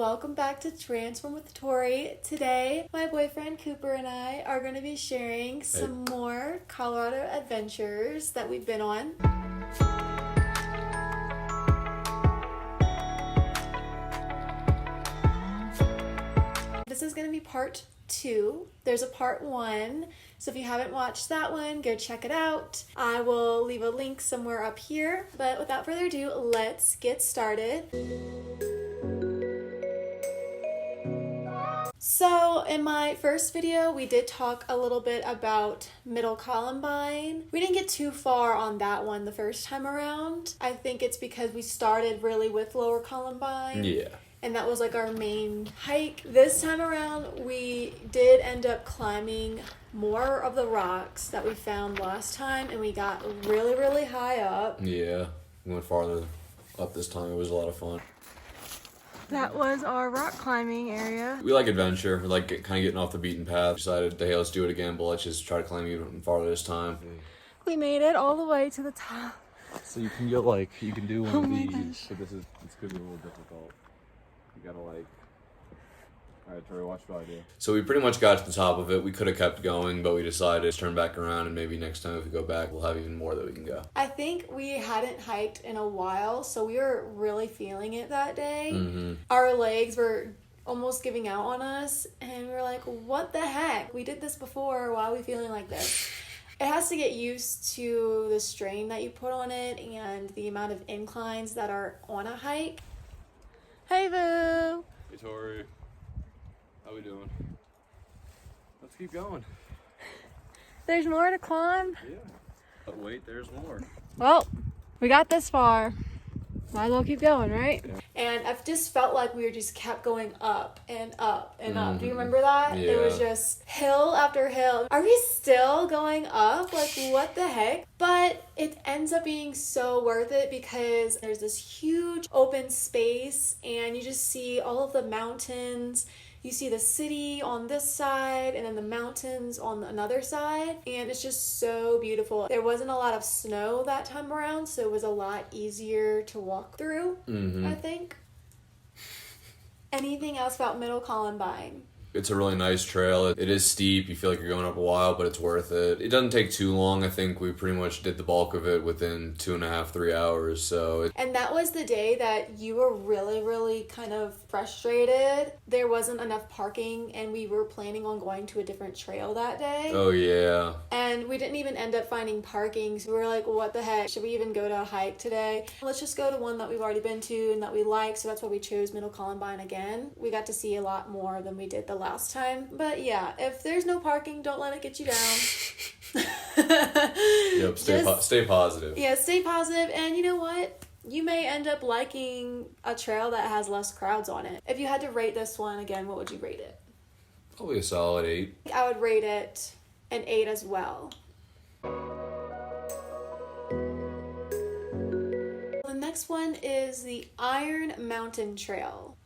welcome back to Transform with Tori. Today, my boyfriend Cooper and I are going to be sharing some more Colorado adventures that we've been on. This is going to be part 2. There's a part 1, so if you haven't watched that one, go check it out. I will leave a link somewhere up here, but without further ado, let's get started. So in my first video, we did talk a little bit about Middle Columbine. We didn't get too far on that one the first time around. I think it's because we started really with Lower Columbine. Yeah. And that was like our main hike. This time around, we did end up climbing more of the rocks that we found last time, and we got really, really high up. Yeah, we went farther up this time. It was a lot of fun. That was our rock climbing area. We like adventure. We like kind of getting off the beaten path. Decided, hey, let's do it again, but let's just try to climb even farther this time. We made it all the way to the top. So you can get like, you can do one of these, gosh. but it's gonna be a little difficult. You gotta like, alright Tori, watch what I do. So we pretty much got to the top of it. We could have kept going, but we decided to turn back around, and maybe next time if we go back, we'll have even more that we can go. I think we hadn't hiked in a while, so we were really feeling it that day. Mm-hmm. Our legs were almost giving out on us, and we were like, what the heck? We did this before. Why are we feeling like this? It has to get used to the strain that you put on it and the amount of inclines that are on a hike. Hey, boo. Hey Tori, how we doing? Let's keep going. There's more to climb. Yeah. But wait, there's more. Well, we got this far. Might as well keep going, right? Yeah. And I've just felt like we just kept going up and up and up. Do you Mhm. remember that? Yeah. It was just hill after hill. Are we still going up? Like, what the heck? But it ends up being so worth it because there's this huge open space and you just see all of the mountains. You see the city on this side and then the mountains on another side, and it's just so beautiful. There wasn't a lot of snow that time around, so it was a lot easier to walk through, I think. Anything else about Middle Columbine? It's a really nice trail. It is steep. You feel like you're going up a while, but it's worth it. It doesn't take too long. I think we pretty much did the bulk of it within 2.5, 3 hours. So And that was the day that you were really, really kind of frustrated. There wasn't enough parking, and we were planning on going to a different trail that day. oh yeah. And we didn't even end up finding parking, so we were like, what the heck? Should we even go to a hike today? Let's just go to one that we've already been to and that we like, so that's why we chose Middle Columbine again. We got to see a lot more than we did the last time. But yeah, if there's no parking, don't let it get you down. Yep. Stay positive. Yeah, stay positive, and you know what? You may end up liking a trail that has less crowds on it. If you had to rate this one again, what would you rate it? Probably a solid 8. I would rate it an 8 as well. The next one is the Iron Mountain Trail.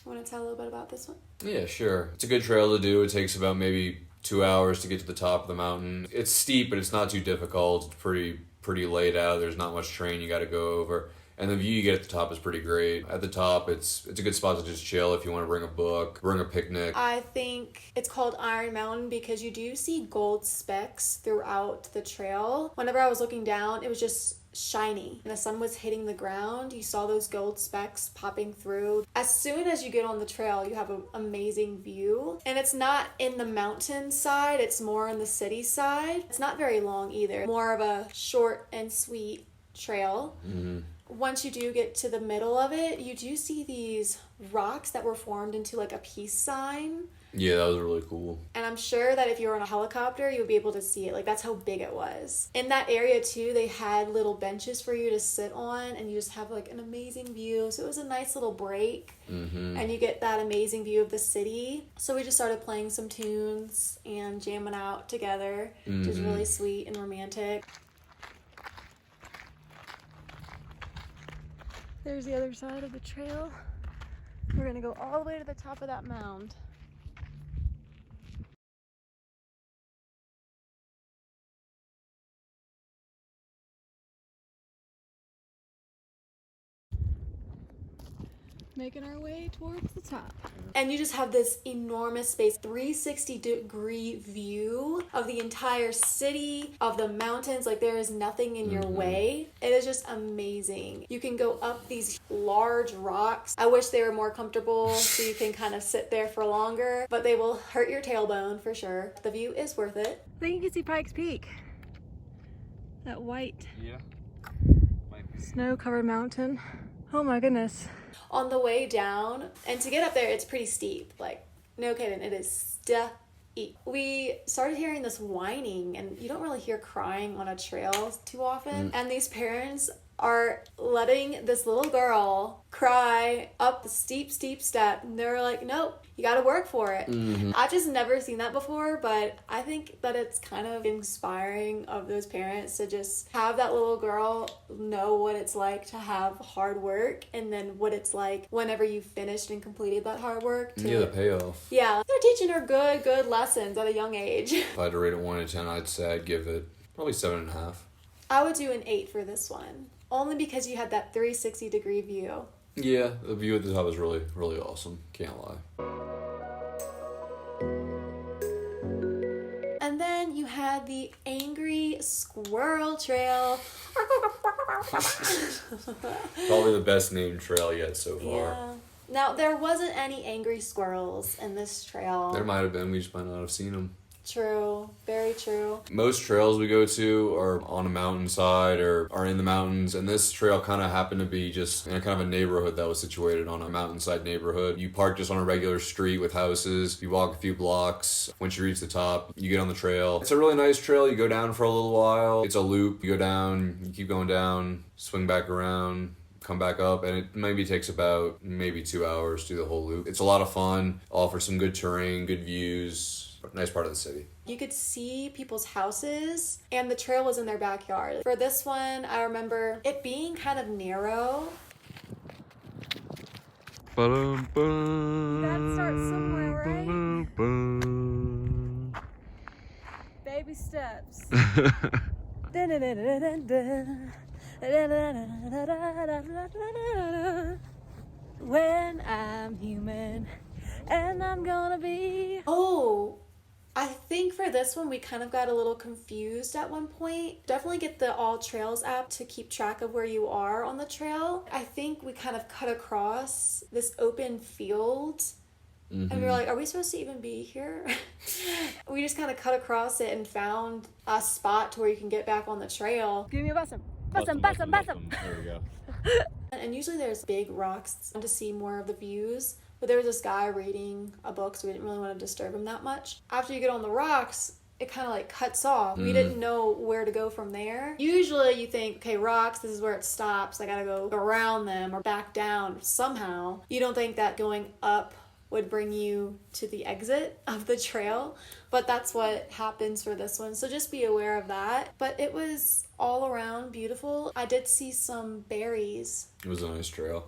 Want to tell a little bit about this one? Yeah, sure. It's a good trail to do. It takes about maybe 2 hours to get to the top of the mountain. It's steep, but it's not too difficult. It's pretty laid out. There's not much terrain you got to go over. And the view you get at the top is pretty great. At the top, it's a good spot to just chill if you want to bring a book, bring a picnic. I think it's called Iron Mountain because you do see gold specks throughout the trail. Whenever I was looking down, it was just shiny. And the sun was hitting the ground. You saw those gold specks popping through. As soon as you get on the trail, you have an amazing view. And it's not in the mountain side, it's more in the city side. It's not very long either. More of a short and sweet trail. Mm-hmm. Once you do get to the middle of it, you do see these rocks that were formed into like a peace sign. Yeah, that was really cool. And I'm sure that if you were on a helicopter, you would be able to see it. Like, that's how big it was. In that area, too, they had little benches for you to sit on, and you just have, like, an amazing view. So it was a nice little break, and you get that amazing view of the city. So we just started playing some tunes and jamming out together, which is really sweet and romantic. There's the other side of the trail. We're going to go all the way to the top of that mound. Making our way towards the top. And you just have this enormous space, 360-degree view of the entire city, of the mountains. Like, there is nothing in your way. It is just amazing. You can go up these large rocks. I wish they were more comfortable so you can kind of sit there for longer, but they will hurt your tailbone for sure. The view is worth it. I think you can see Pikes Peak. That white Yeah. snow-covered mountain. Oh my goodness. On the way down, and to get up there, it's pretty steep. Like, no kidding, it is steep. We started hearing this whining, and you don't really hear crying on a trail too often. And these parents are letting this little girl cry up the steep step, and they're like, nope, you gotta work for it. I've just never seen that before, but I think that it's kind of inspiring of those parents to just have that little girl know what it's like to have hard work, and then what it's like whenever you finished and completed that hard work to, Yeah, the payoff. yeah, they're teaching her good lessons at a young age. If I had to rate it 1 to 10, I'd say I'd give it probably 7.5. I would do an 8 for this one, only because you had that 360-degree view. Yeah, the view at the top is really, really awesome. Can't lie. And then you had the Angry Squirrel Trail. Probably the best named trail yet so far. Yeah. Now, there wasn't any angry squirrels in this trail. There might have been, we just might not have seen them. True. Very true. Most trails we go to are on a mountainside or are in the mountains, and this trail kind of happened to be just in a kind of a neighborhood that was situated on a mountainside neighborhood. You park just on a regular street with houses, you walk a few blocks, once you reach the top, you get on the trail. It's a really nice trail, you go down for a little while, it's a loop, you go down, you keep going down, swing back around, come back up, and it maybe takes about 2 hours to do the whole loop. It's a lot of fun, offers some good terrain, good views. Nice part of the city. You could see people's houses, and the trail was in their backyard. For this one, I remember it being kind of narrow. You gotta start somewhere, right? Baby steps. When I'm human, and I'm gonna be. Oh, I think for this one, we kind of got a little confused at one point. Definitely get the All Trails app to keep track of where you are on the trail. I think we kind of cut across this open field. And we were like, are we supposed to even be here? We just kind of cut across it and found a spot to where you can get back on the trail. Give me a button. There we go. And usually there's big rocks to see more of the views. But there was this guy reading a book, so we didn't really want to disturb him that much. After you get on the rocks, it kind of like cuts off. We didn't know where to go from there. Usually you think, okay, rocks, this is where it stops. I gotta go around them or back down somehow. You don't think that going up would bring you to the exit of the trail, but that's what happens for this one. So just be aware of that. But it was all around beautiful. I did see some berries. It was a nice trail.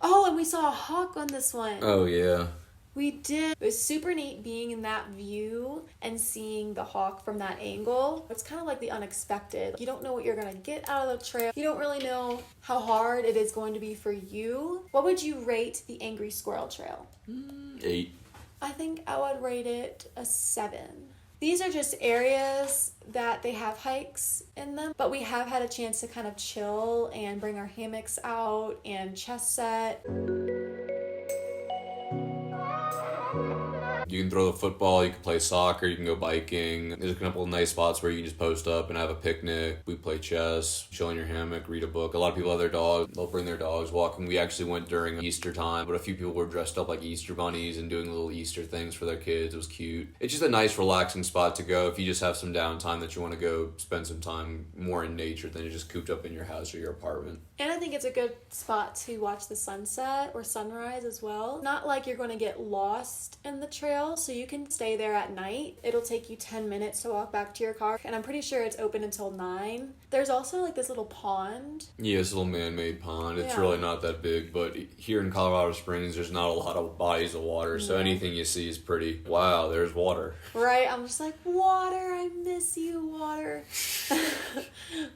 Oh, and we saw a hawk on this one. Oh, yeah. We did. It was super neat being in that view and seeing the hawk from that angle. It's kind of like the unexpected. You don't know what you're going to get out of the trail. You don't really know how hard it is going to be for you. What would you rate the Angry Squirrel Trail? 8. I think I would rate it a 7. These are just areas that they have hikes in them, but we have had a chance to kind of chill and bring our hammocks out and chest set. You can throw the football, you can play soccer, you can go biking. There's a couple of nice spots where you can just post up and have a picnic. We play chess, chill in your hammock, read a book. A lot of people have their dogs. They'll bring their dogs walking. We actually went during Easter time, but a few people were dressed up like Easter bunnies and doing little Easter things for their kids. It was cute. It's just a nice, relaxing spot to go if you just have some downtime that you want to go spend some time more in nature than you're just cooped up in your house or your apartment. And I think it's a good spot to watch the sunset or sunrise as well. Not like you're going to get lost in the trail, so you can stay there at night. It'll take you 10 minutes to walk back to your car, and I'm pretty sure it's open until 9. There's also like this little pond. Yeah, it's a little man-made pond. It's Yeah. really not that big, but here in Colorado Springs, there's not a lot of bodies of water, so No. anything you see is pretty, wow, there's water. Right? I'm just like, water, I miss you, water.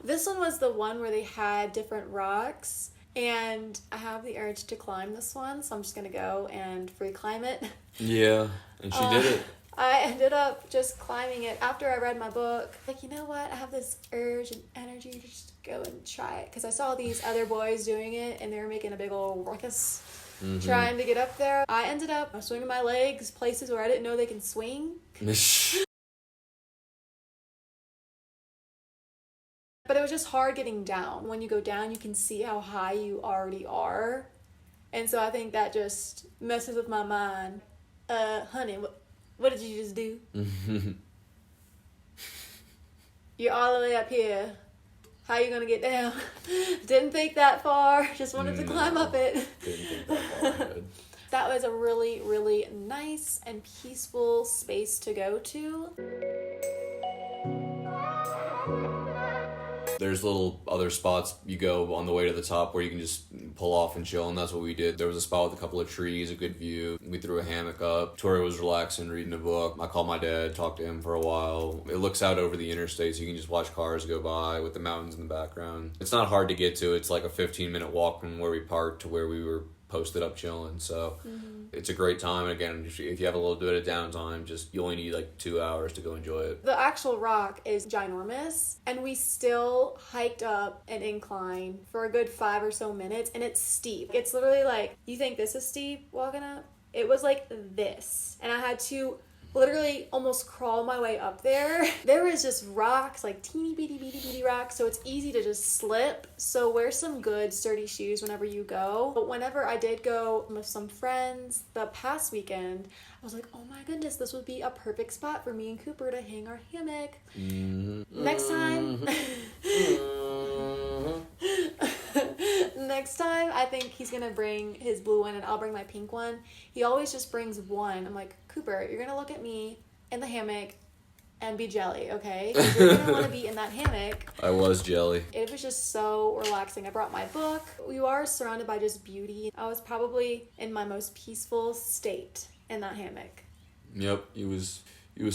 This one was the one where they had different rocks, And I have the urge to climb this one, so I'm just gonna go and free climb it. Yeah, and she did it. I ended up just climbing it after I read my book. Like, you know what? I have this urge and energy to just go and try it. Because I saw these other boys doing it, and they were making a big old ruckus trying to get up there. I ended up swinging my legs places where I didn't know they can swing. But it was just hard getting down. When you go down, you can see how high you already are. And so I think that just messes with my mind. Honey, what did you just do? You're all the way up here. How are you gonna get down? Didn't think that far. Just wanted to climb up it. Didn't think that far ahead. That was a really, really nice and peaceful space to go to. There's little other spots you go on the way to the top where you can just pull off and chill, and that's what we did. There was a spot with a couple of trees, a good view. We threw a hammock up. Tori was relaxing, reading a book. I called my dad, talked to him for a while. It looks out over the interstate, so you can just watch cars go by with the mountains in the background. It's not hard to get to. It's like a 15-minute walk from where we parked to where we were posted up chilling, so it's a great time. And again, if you have a little bit of downtime, just you only need like 2 hours to go enjoy it. The actual rock is ginormous, and we still hiked up an incline for a good 5 or so minutes, and it's steep. It's literally like, you think this is steep walking up? It was like this, and I had to literally almost crawl my way up there. There was just rocks, like teeny bitty rocks, so it's easy to just slip. So wear some good sturdy shoes whenever you go. But whenever I did go with some friends the past weekend, I was like, oh my goodness, this would be a perfect spot for me and Cooper to hang our hammock. Next time, next time, I think he's gonna bring his blue one and I'll bring my pink one. He always just brings one. I'm like, Cooper, you're gonna look at me in the hammock and be jelly, okay? 'Cause you're gonna want to be in that hammock. I was jelly. It was just so relaxing. I brought my book. We are surrounded by just beauty. I was probably in my most peaceful state in that hammock. Yep, he was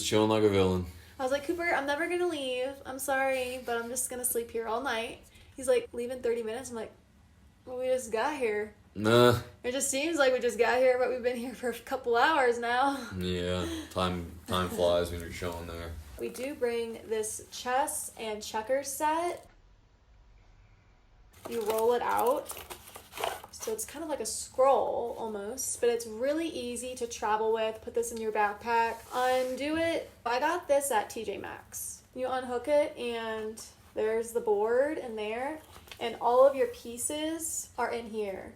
chilling like a villain. I was like, Cooper, I'm never gonna leave. I'm sorry, but I'm just gonna sleep here all night. He's like, leave in 30 minutes. I'm like, well, we just got here. Nah. It just seems like we just got here, but we've been here for a couple hours now. Yeah, time flies when you're chilling there. We do bring this chess and checkers set. You roll it out. So it's kind of like a scroll almost, but it's really easy to travel with. Put this in your backpack. Undo it. I got this at TJ Maxx. You unhook it and there's the board in there, and all of your pieces are in here.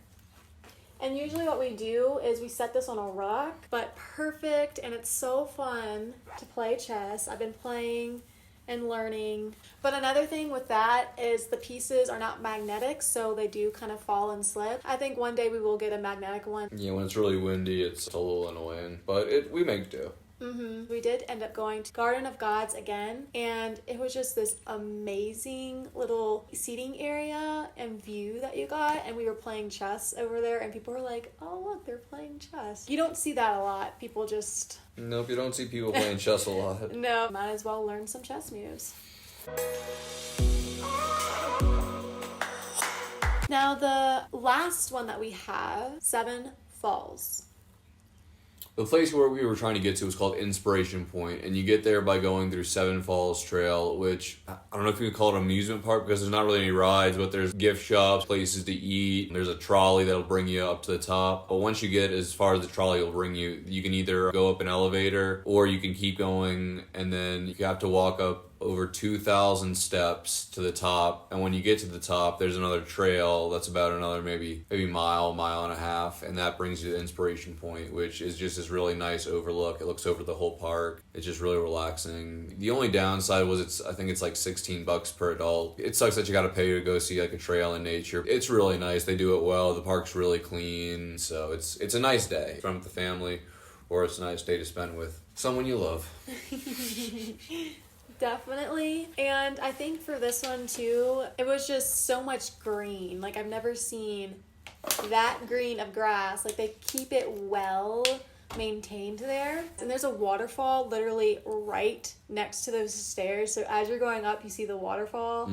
And usually what we do is we set this on a rock, but perfect, and it's so fun to play chess. I've been playing and learning. But another thing with that is the pieces are not magnetic, so they do kind of fall and slip. I think one day we will get a magnetic one. Yeah, when it's really windy, it's a little annoying, but we make do. We did end up going to Garden of Gods again, and it was just this amazing little seating area and view that you got, and we were playing chess over there, and people were like, oh look, they're playing chess. You don't see that a lot. People just... Nope, you don't see people playing chess a lot. No, might as well learn some chess moves. Now the last one that we have, Seven Falls. The place where we were trying to get to was called Inspiration Point, and you get there by going through Seven Falls Trail, which I don't know if you could call it an amusement park because there's not really any rides, but there's gift shops, places to eat. There's a trolley that'll bring you up to the top. But once you get as far as the trolley will bring you, you can either go up an elevator or you can keep going, and then you have to walk up over 2,000 steps to the top, and when you get to the top there's another trail that's about another maybe mile and a half, and that brings you to Inspiration Point, which is just this really nice overlook. It looks over the whole park. It's just really relaxing. The only downside was I think it's like $16 per adult. It sucks that you gotta pay to go see like a trail in nature. It's really nice. They do it well. The park's really clean, so it's a nice day from the family, or it's a nice day to spend with someone you love. Definitely. And I think for this one too, it was just so much green. Like, I've never seen that green of grass. Like, they keep it well maintained there. And there's a waterfall literally right next to those stairs. So as you're going up, you see the waterfall.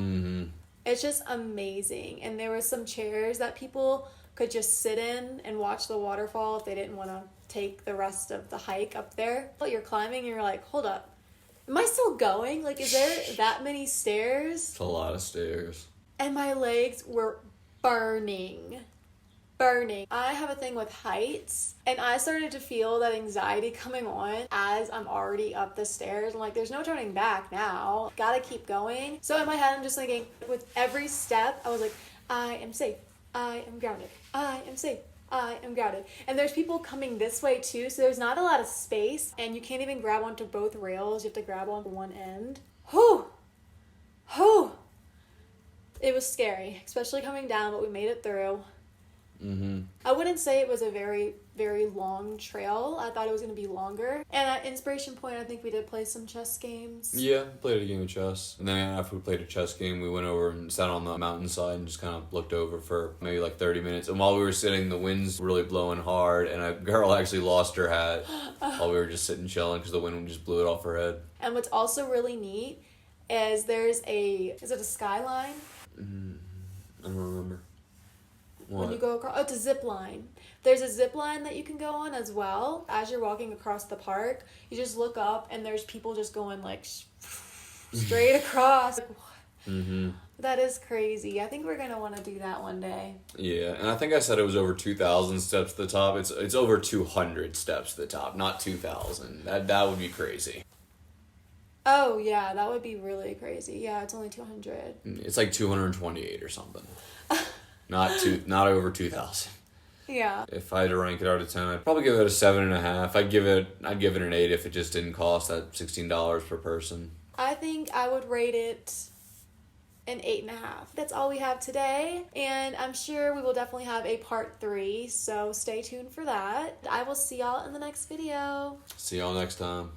It's just amazing. And there were some chairs that people could just sit in and watch the waterfall if they didn't want to take the rest of the hike up there. But you're climbing and you're like, hold up. Am I still going? Like, is there that many stairs? It's a lot of stairs. And my legs were burning. Burning. I have a thing with heights, and I started to feel that anxiety coming on as I'm already up the stairs. I'm like, there's no turning back now. Gotta keep going. So in my head, I'm just thinking, with every step, I was like, I am safe. I am grounded. I am safe. I am grounded. And there's people coming this way too, so there's not a lot of space, and you can't even grab onto both rails. You have to grab onto one end. Whew. Whew. It was scary, especially coming down, but we made it through. Mm-hmm. I wouldn't say it was a very, very long trail. I thought it was going to be longer. And at Inspiration Point, I think we did play some chess games. Yeah, played a game of chess. And then after we played a chess game, we went over and sat on the mountainside and just kind of looked over for maybe like 30 minutes. And while we were sitting, the wind's really blowing hard, and a girl actually lost her hat while we were just sitting chilling because the wind just blew it off her head. And what's also really neat is is it a skyline? I don't remember. What? When you go across, it's a zip line. There's a zip line that you can go on as well. As you're walking across the park, you just look up and there's people just going like straight across. Mm-hmm. That is crazy. I think we're gonna want to do that one day. Yeah, and I think I said it was over 2,000 steps to the top. It's over 200 steps to the top, not 2,000. That would be crazy. Oh yeah, that would be really crazy. Yeah, it's only 200. It's like 228 or something. Not over 2,000. Yeah. If I had to rank it out of 10, I'd probably give it a 7.5. I'd give it an 8 if it just didn't cost that $16 per person. I think I would rate it an 8.5. That's all we have today, and I'm sure we will definitely have a part 3, so stay tuned for that. I will see y'all in the next video. See y'all next time.